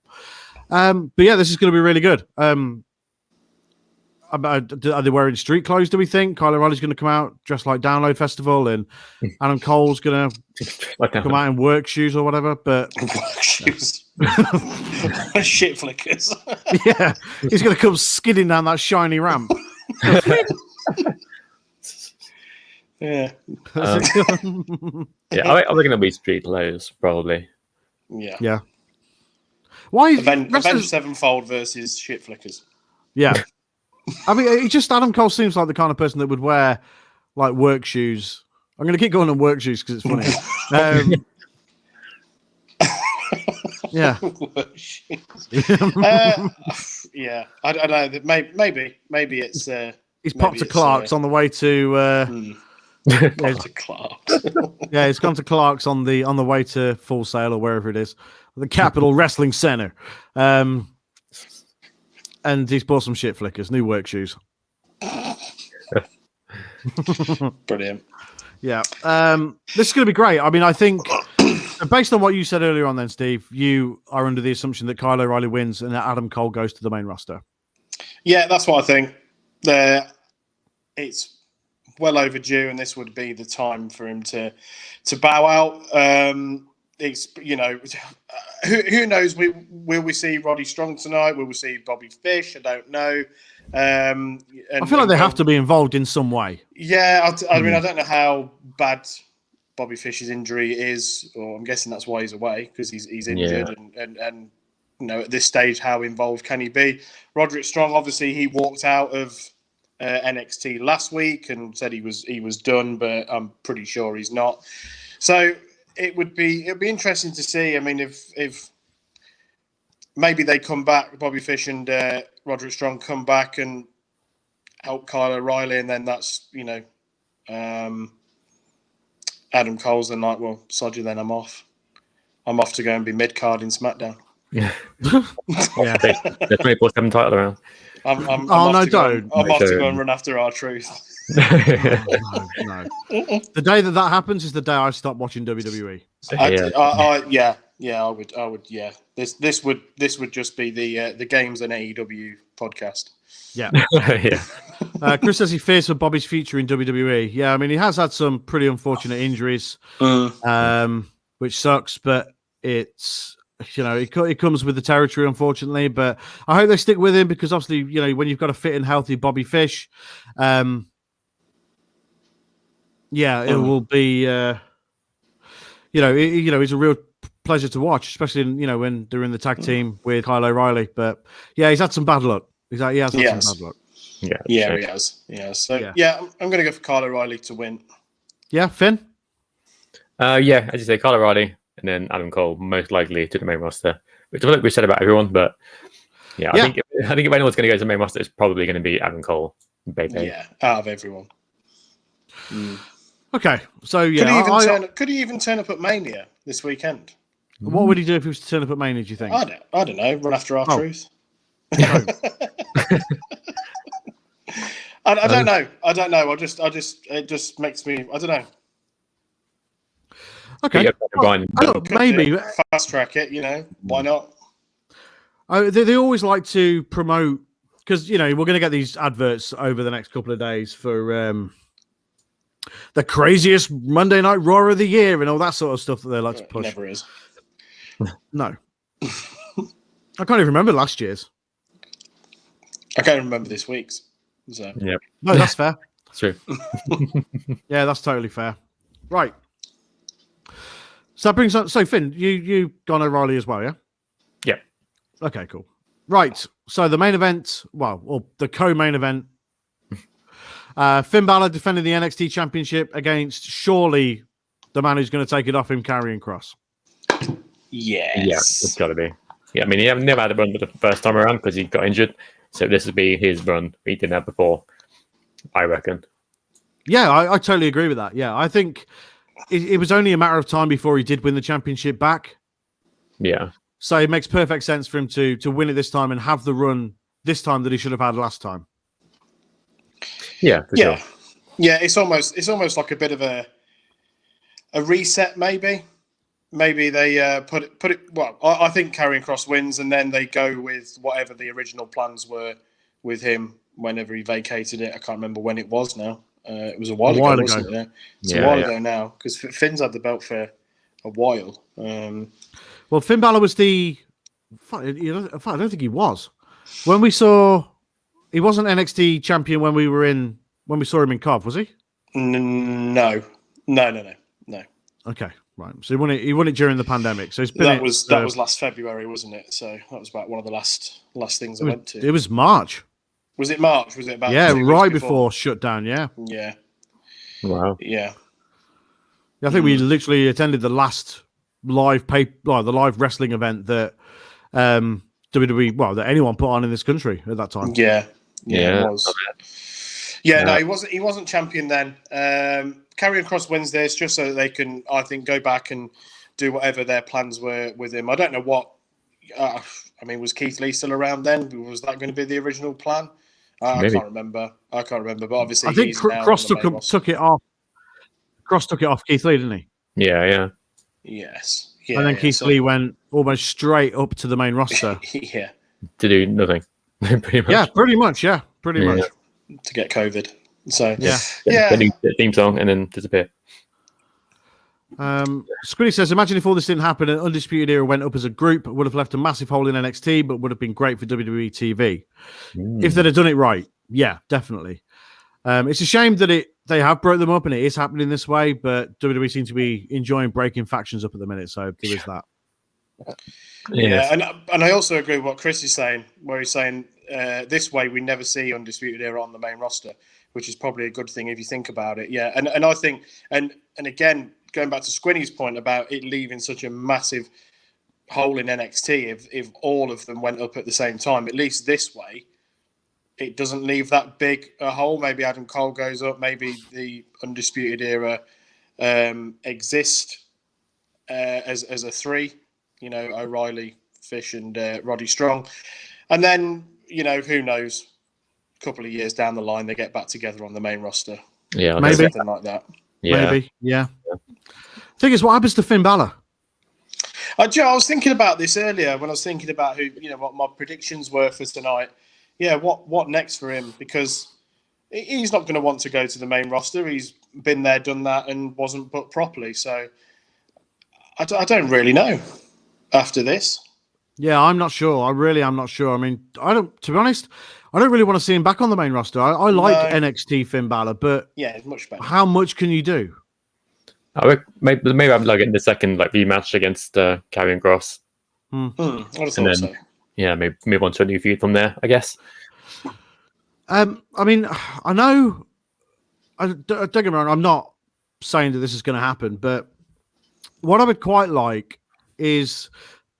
this is going to be really good. Are they wearing street clothes? Do we think Kyle O'Reilly's going to come out dressed like Download Festival, and Adam Cole's going to come out in work shoes or whatever? But work shoes, shit flickers. Yeah, he's going to come skidding down that shiny ramp. Yeah. Yeah, I reckon it'll be Street Players, probably. Yeah. Yeah. Why is Avenged Sevenfold versus Shit Flickers? Yeah. I mean, it just Adam Cole seems like the kind of person that would wear like work shoes. I'm going to keep going on work shoes because it's funny. Yeah. Yeah. I don't know. Maybe it's. He's popped to Clark's on the way to. To Clark's. Yeah, he's gone to Clark's on the way to Full Sail or wherever it is, the Capital Wrestling Center. And he's bought some Shit Flickers, new work shoes. Brilliant. Yeah. This is going to be great. I mean, I think based on what you said earlier on then, Steve, you are under the assumption that Kyle O'Reilly wins and that Adam Cole goes to the main roster. Yeah, that's what I think. It's well overdue, and this would be the time for him to bow out. It's, you know, who knows? Will we see Roddy Strong tonight? Will we see Bobby Fish? I don't know. I feel like they have to be involved in some way. Yeah, I mean, I don't know how bad Bobby Fish's injury is, or I'm guessing that's why he's away, because he's injured, and you know, at this stage, how involved can he be? Roderick Strong, obviously, he walked out of NXT last week and said he was done, but I'm pretty sure he's not. So it'd be interesting to see. I mean, if maybe they come back, Bobby Fish and Roderick Strong come back and help Kyle O'Reilly, and then that's, you know, Adam Cole's then like, well, sod you, then I'm off to go and be mid-card in SmackDown. Yeah. Yeah. The 24/7 title around. I'm off to go and run after R-Truth. No. The day that happens is the day I stop watching WWE. I would. Yeah. This would just be the games and AEW podcast. Yeah. Yeah. Chris says he fears for Bobby's future in WWE. Yeah, I mean, he has had some pretty unfortunate injuries, which sucks, but it's, you know, it comes with the territory, unfortunately. But I hope they stick with him, because obviously, you know, when you've got a fit and healthy Bobby Fish, it will be, it's a real pleasure to watch, especially when they're in the tag team with Kyle O'Reilly. But yeah, he's had some bad luck. He has had some bad luck. Yeah, he has. Yeah, so I'm going to go for Kyle O'Reilly to win. Yeah, Finn. As you say, Kyle O'Reilly, and then Adam Cole most likely to the main roster, which I think we said about everyone. But I think if anyone's going to go to the main roster, it's probably going to be Adam Cole. Baby. Yeah, out of everyone. Okay, so yeah, could he even turn up at Mania this weekend? What would he do if he was to turn up at Mania, do you think? I don't know. Run after R-Truth. I don't know. It just makes me. I don't know. Okay. Maybe fast track it. You know, why not? They always like to promote, because we're going to get these adverts over the next couple of days for the craziest Monday Night Raw of the year and all that sort of stuff that they like to push. Never is. No. I can't even remember last year's. I can't remember this week's. So. Yeah. No, that's fair. That's true. Yeah, that's totally fair. Right. So that brings up. So Finn, you gone O'Reilly as well, yeah? Yeah. Okay, cool. Right. So the main event, or the co-main event, Finn Balor defending the NXT Championship against surely the man who's going to take it off him, Karrion Kross. Yes. Yeah, it's got to be. Yeah, I mean, he never had a run the first time around because he got injured. So this would be his run. He didn't have before, I reckon. Yeah, I totally agree with that. Yeah, I think it was only a matter of time before he did win the championship back. Yeah. So it makes perfect sense for him to win it this time and have the run this time that he should have had last time. Yeah, for sure. Yeah, it's almost like a bit of a reset, maybe. Maybe they put it. Well, I think Karrion Kross wins, and then they go with whatever the original plans were with him whenever he vacated it. I can't remember when it was now. It was a while ago, wasn't it? It's a while ago now, because Finn's had the belt for a while. Well, Finn Balor was I don't think he was. When we saw, he wasn't NXT champion when we saw him in Cov, was he? No. Okay, right. So he won it during the pandemic. So it's been That was last February, wasn't it? So that was about one of the last things I went to. It was March. Was it March? Was it about 2 weeks right before shutdown? Yeah. Wow. Yeah. I think we literally attended the last the live wrestling event that WWE, that anyone put on in this country at that time. Yeah, it was. Yeah, no, he wasn't champion then. Karrion Kross wins this just so that they can, I think, go back and do whatever their plans were with him. I don't know what. Was Keith Lee still around then? Was that going to be the original plan? I can't remember. But obviously, I think Kross took it off. Kross took it off Keith Lee, didn't he? Yeah. Yes. Yeah, and then Keith Lee went almost straight up to the main roster. Yeah. To do nothing. Pretty much. Yeah, pretty much. To get COVID. So the theme song and then disappear. Squiddy says, imagine if all this didn't happen and Undisputed Era went up as a group, it would have left a massive hole in NXT, but would have been great for WWE TV. If they'd have done it right. Yeah, definitely. It's a shame that they have broke them up and it is happening this way, but WWE seem to be enjoying breaking factions up at the minute, so there is that. Yeah, and I also agree with what Chris is saying, where he's saying this way we never see Undisputed Era on the main roster, which is probably a good thing if you think about it. Yeah, and I think, and again, going back to Squinny's point about it leaving such a massive hole in NXT, if all of them went up at the same time, at least this way, it doesn't leave that big a hole. Maybe Adam Cole goes up, maybe the Undisputed Era exist as a three, O'Reilly, Fish and Roddy Strong. And then, who knows, a couple of years down the line, they get back together on the main roster. Yeah, maybe. Something like that. Yeah. Maybe, yeah. Thing is, what happens to Finn Balor? I was thinking about this earlier when I was thinking about what my predictions were for tonight. Yeah, what next for him? Because he's not going to want to go to the main roster. He's been there, done that, and wasn't booked properly. So I don't really know after this. Yeah, I'm not sure. I really am not sure. I mean, to be honest, I don't really want to see him back on the main roster. I like NXT Finn Balor, but yeah, it's much better. How much can you do? Maybe I'm like in the second rematch against Karrion Kross. I thought so. Yeah, maybe move on to a new feud from there, I guess. I mean, I know. Don't get me wrong. I'm not saying that this is going to happen, but what I would quite like is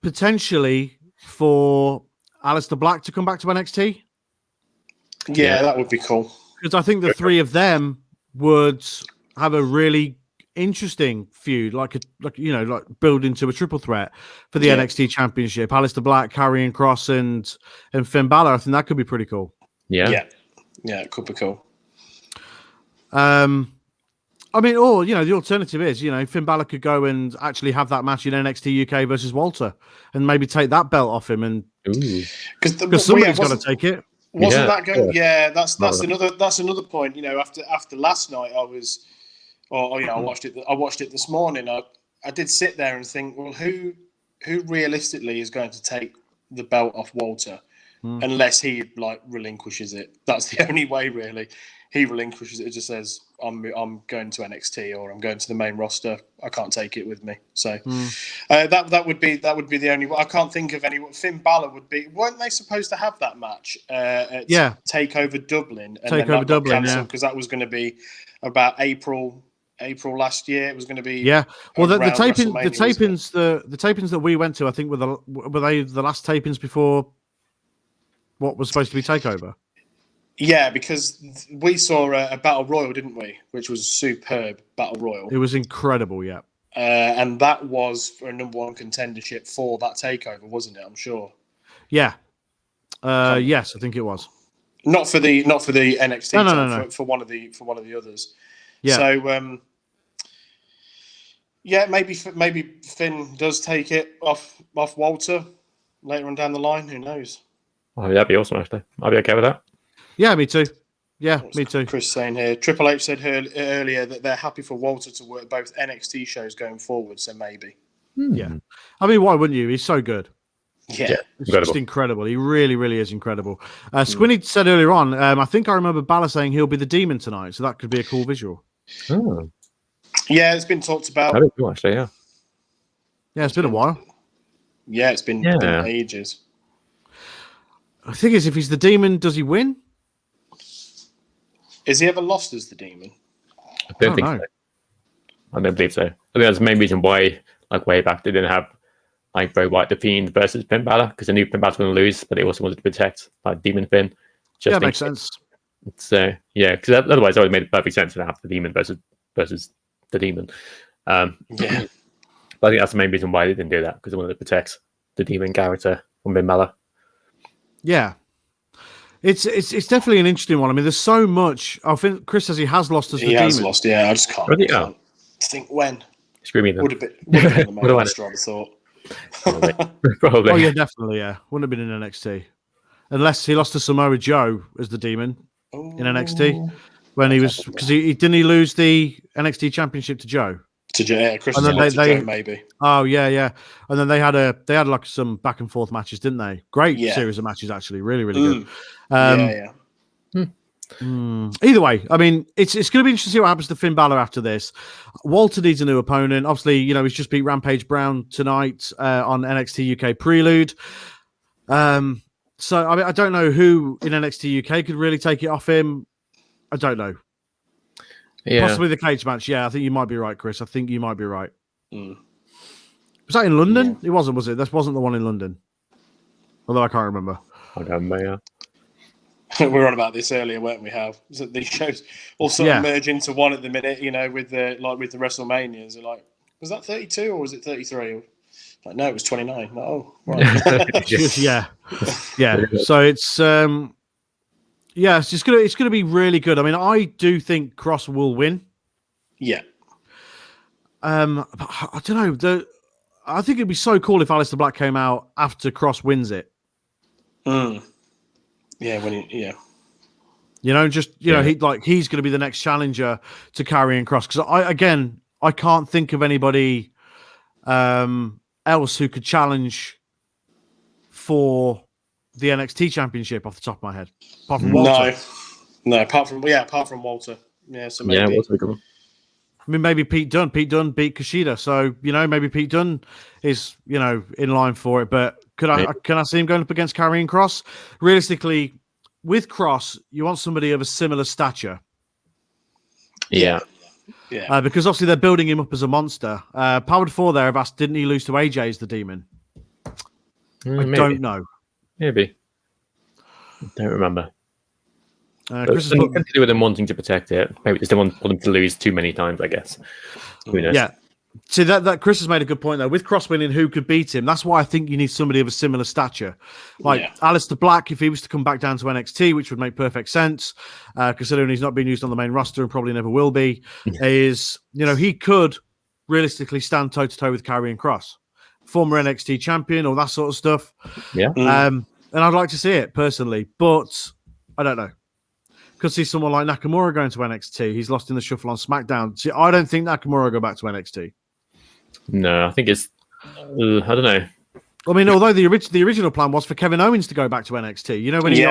potentially for Aleister Black to come back to NXT. Yeah, that would be cool. Because I think the three of them would have a really interesting feud, like build into a triple threat for the NXT Championship. Aleister Black, Karrion Kross, and Finn Balor. I think that could be pretty cool. Yeah, it could be cool. I memean, or the alternative is, Finn Balor could go and actually have that match in NXT UK versus Walter, and maybe take that belt off him, and because somebody's got to take it. Wasn't that going? Yeah, that's another point. After last night, I watched it. I watched it this morning. I did sit there and think, well, who realistically is going to take the belt off Walter, unless he relinquishes it? That's the only way, really. He relinquishes it. It just says, I'm going to NXT or I'm going to the main roster. I can't take it with me. So that would be the only. I can't think of any. Finn Balor would be. Weren't they supposed to have that match at Takeover Dublin? And Takeover Dublin, because that was going to to be about April last year. It was going to be Well, the tapings that we went to, I think were they the last tapings before what was supposed to be Takeover. Yeah, because we saw a Battle Royal, didn't we? Which was a superb Battle Royal. It was incredible, yeah. And that was for a number one contendership for that takeover, wasn't it? I'm sure. Yeah. Yes, I think it was. Not for the NXT. No. For one of the others. Yeah. So maybe Finn does take it off Walter later on down the line. Who knows? Oh, that'd be awesome. Actually, I'd be okay with that. Yeah, me too. Yeah, me too. Chris saying here, Triple H said earlier that they're happy for Walter to work both NXT shows going forward. So maybe. Yeah, I mean, why wouldn't you? He's so good. Yeah, it's just incredible. He really, really is incredible. Squinny said earlier on, I think I remember Balor saying he'll be the Demon tonight, so that could be a cool visual. Oh, Yeah, it's been talked about. that'd be cool, actually. Yeah. Yeah, it's been a while. Yeah, it's been ages. The thing is, if he's the demon, does he win? Has he ever lost as the demon? I don't think so. I don't believe so. I think that's the main reason why, like way back, they didn't have like Bray Wyatt the Fiend versus Finn Balor, because they knew Finn Balor was going to lose, but they also wanted to protect like Demon Finn. Yeah, makes sense. So yeah, because otherwise it would have made perfect sense to have the Demon versus the Demon. Yeah, but I think that's the main reason why they didn't do that, because they wanted to protect the Demon character from Finn Balor. Yeah. It's definitely an interesting one. I mean, there's so much. I think Chris says he has lost as the demon. He has lost, yeah. I just can't think when. Screw me then. Would have been on the main roster, I thought. Probably. Oh, yeah, definitely, yeah. Wouldn't have been in NXT. Unless he lost to Samoa Joe as the demon in NXT. When he was... Because didn't he lose the NXT Championship to Joe? To Joe, Chris to Joe, maybe. Oh, yeah. And then they had like some back and forth matches, didn't they? Great series of matches, actually. Really, really good. Either way, I mean, it's going to be interesting to see what happens to Finn Balor after this. Walter needs a new opponent. Obviously, he's just beat Rampage Brown tonight on NXT UK Prelude. So, I mean, I don't know who in NXT UK could really take it off him. I don't know. Yeah. Possibly the cage match. Yeah, I think you might be right, Chris. I think you might be right. Was that in London? Yeah. It wasn't, was it? That wasn't the one in London. Although I can't remember. I don't know. We were on about this earlier, weren't we? How these shows all sort of merge into one at the minute, with the WrestleManias. They're like, was that 32 or was it 33? Like, no, it was 29. Oh, right. yeah. So it's it's gonna be really good. I mean, I do think Cross will win. Yeah. I don't know. I think it'd be so cool if Aleister Black came out after Cross wins it. Yeah, he's going to be the next challenger to Karrion Kross, because I can't think of anybody else who could challenge for the NXT Championship off the top of my head, apart from Walter. No, apart from Walter. Yeah, so maybe. Yeah, Walter cool. I mean, maybe Pete Dunne. Pete Dunne beat Kushida, so maybe Pete Dunne is in line for it. But can I see him going up against Karrion Kross? Realistically, with Kross, you want somebody of a similar stature. Yeah. Because obviously they're building him up as a monster. Powered 4 there have asked, didn't he lose to AJ as the demon? I don't know. Maybe. I don't remember. Chris has to do with them wanting to protect it. Maybe just don't want them to lose too many times, I guess. Who knows? Yeah. See, that Chris has made a good point there. With Kross winning, who could beat him? That's why I think you need somebody of a similar stature. Like Aleister Black, if he was to come back down to NXT, which would make perfect sense, considering he's not being used on the main roster and probably never will be, is, he could realistically stand toe-to-toe with Karrion Kross. Former NXT champion, all that sort of stuff. Yeah. And I'd like to see it, personally, but I don't know. Could see someone like Nakamura going to NXT. He's lost in the shuffle on SmackDown. See, I don't think Nakamura will go back to NXT. No, I think it's... I don't know. I mean, although the original plan was for Kevin Owens to go back to NXT. When he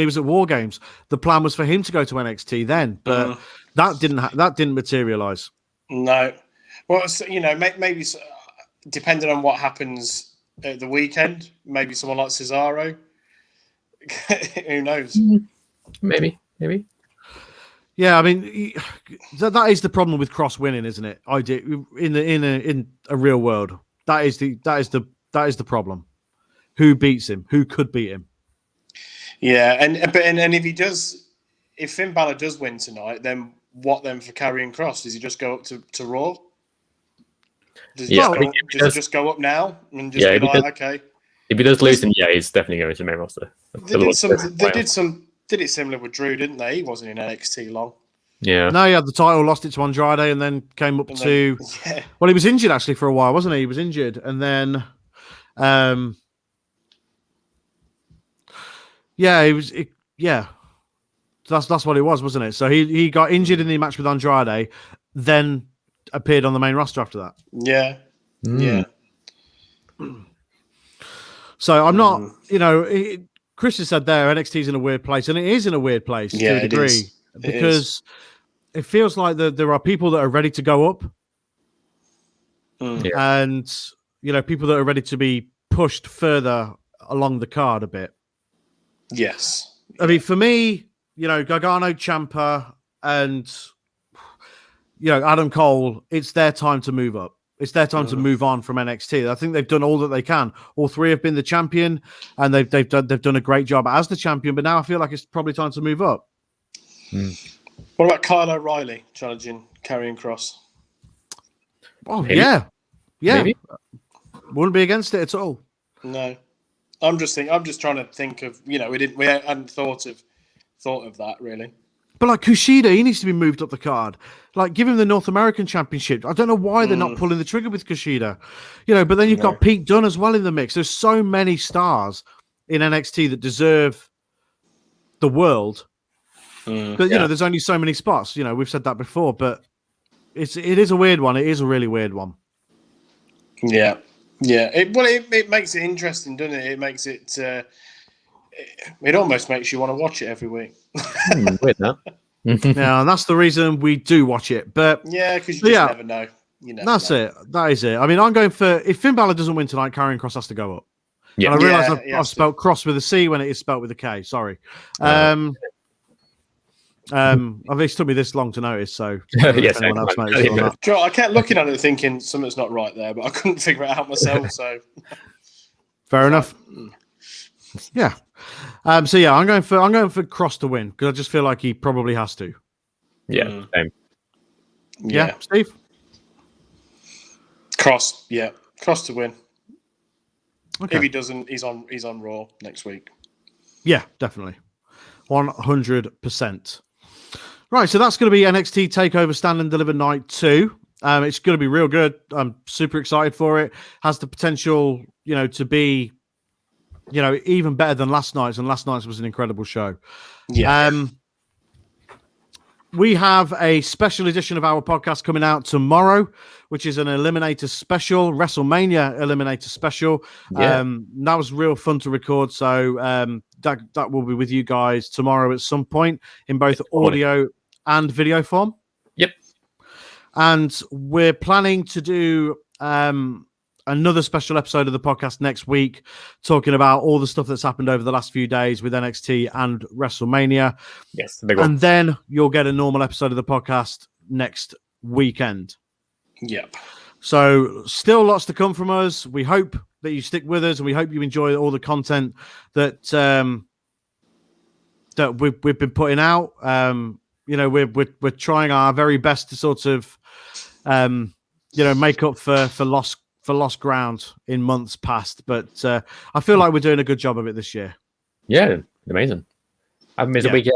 was at War Games, the plan was for him to go to NXT then, but that didn't materialize. No. Well, maybe depending on what happens at the weekend, maybe someone like Cesaro. Who knows? Maybe. Yeah, I mean, that is the problem with Kross winning, isn't it? In a real world, that is the problem. Who beats him? Who could beat him? Yeah, and if Finn Balor does win tonight, then what then for Karrion Kross? Does he just go up to Raw? Does he just go up now and just be like, okay? If he does lose, then he's definitely going to the main roster. Did it similar with Drew, didn't they? He wasn't in NXT long. Yeah. No, he had the title, lost it to Andrade, and then came up to... Well, he was injured, actually, for a while, wasn't he? He was injured, and then... he was... That's what it was, wasn't it? So he got injured in the match with Andrade, then appeared on the main roster after that. Yeah. Yeah. So I'm not... Chris has said there, NXT's in a weird place, and it is in a weird place to a degree, because it feels like there are people that are ready to go up, Mm. and people that are ready to be pushed further along the card a bit. Yes. I mean, for me, Gargano, Ciampa, and Adam Cole, it's their time to move up. It's their time to move on from NXT. I think they've done all that they can. All three have been the champion, and they've done a great job as the champion. But now I feel like it's probably time to move up. What about Kyle O'Reilly challenging Karrion Kross? Oh Maybe. yeah. Maybe. Wouldn't be against it at all. No, I'm just trying to think of we hadn't thought of that really. But like Kushida, he needs to be moved up the card. Like, give him the North American Championship. I don't know why they're not pulling the trigger with Kushida. But then you've got Pete Dunne as well in the mix. There's so many stars in NXT that deserve the world. But there's only so many spots. We've said that before, but it is a weird one. It is a really weird one. Yeah. It makes it interesting, doesn't it? It makes it. It almost makes you want to watch it every week. Weird that. Yeah, and that's the reason we do watch it. But yeah, because you just never know. That's it. That is it. I mean, I'm going for, if Finn Balor doesn't win tonight, Karrion Kross has to go up. Yeah. And I realise I've spelled cross with a C when it is spelled with a K. Sorry. It's took me this long to notice, so yes, anyone else noticed or not. I kept looking at it thinking something's not right there, but I couldn't figure it out myself. So fair enough. Yeah. I'm going for Kross to win because I just feel like he probably has to. Yeah. Same. Yeah, Steve. Kross. Yeah, Kross to win. Okay. If he doesn't, he's on Raw next week. Yeah, definitely, 100%. Right, so that's going to be NXT Takeover Stand and Deliver Night 2. It's going to be real good. I'm super excited for it. Has the potential, to be, even better than last night's, and last night's was an incredible show. Yeah. We have a special edition of our podcast coming out tomorrow, which is an Eliminator special, WrestleMania Eliminator special. Yeah. That was real fun to record. So that will be with you guys tomorrow at some point in both audio and video form. Yep. And we're planning to do another special episode of the podcast next week, talking about all the stuff that's happened over the last few days with NXT and WrestleMania. Yes, the big one. And then you'll get a normal episode of the podcast next weekend. Yep. So still lots to come from us. We hope that you stick with us, and we hope you enjoy all the content that that we've been putting out. We're trying our very best to sort of make up for lost ground in months past, but I feel like we're doing a good job of it this year. Yeah, amazing. I haven't missed a week yet.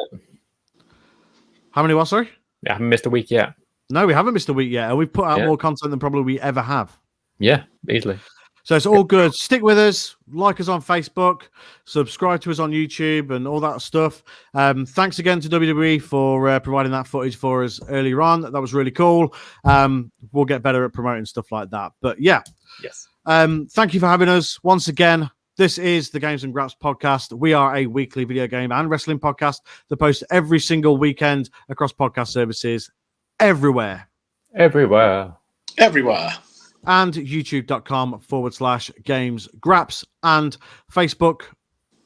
How many what, sorry? I haven't missed a week yet. No, we haven't missed a week yet, and we've put out more content than probably we ever have. Yeah, easily. So it's all good. Stick with us, like us on Facebook, subscribe to us on YouTube, and all that stuff. Thanks again to WWE for providing that footage for us earlier on. That was really cool. We'll get better at promoting stuff like that. But yeah. Yes. Thank you for having us once again. This is the Games and Graps podcast. We are a weekly video game and wrestling podcast that posts every single weekend across podcast services everywhere. Everywhere. And youtube.com/gamesgraps and Facebook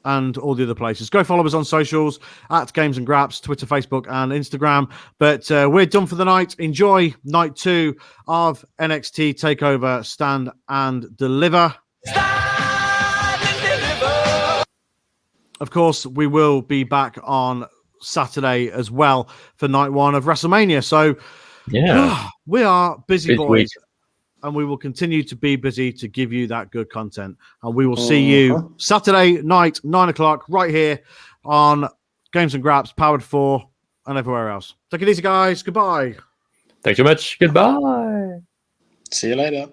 and all the other places. Go follow us on socials at Games and Graps, Twitter, Facebook, and Instagram. But we're done for the night. Enjoy night 2 of NXT Takeover Stand and Deliver. Of course, we will be back on Saturday as well for night 1 of WrestleMania. So we are busy boys. Week. And we will continue to be busy to give you that good content. And we will see you Saturday night, 9:00, right here on Games and Graps, Powered 4, and everywhere else. Take it easy, guys. Goodbye. Thanks so much. Goodbye. See you later.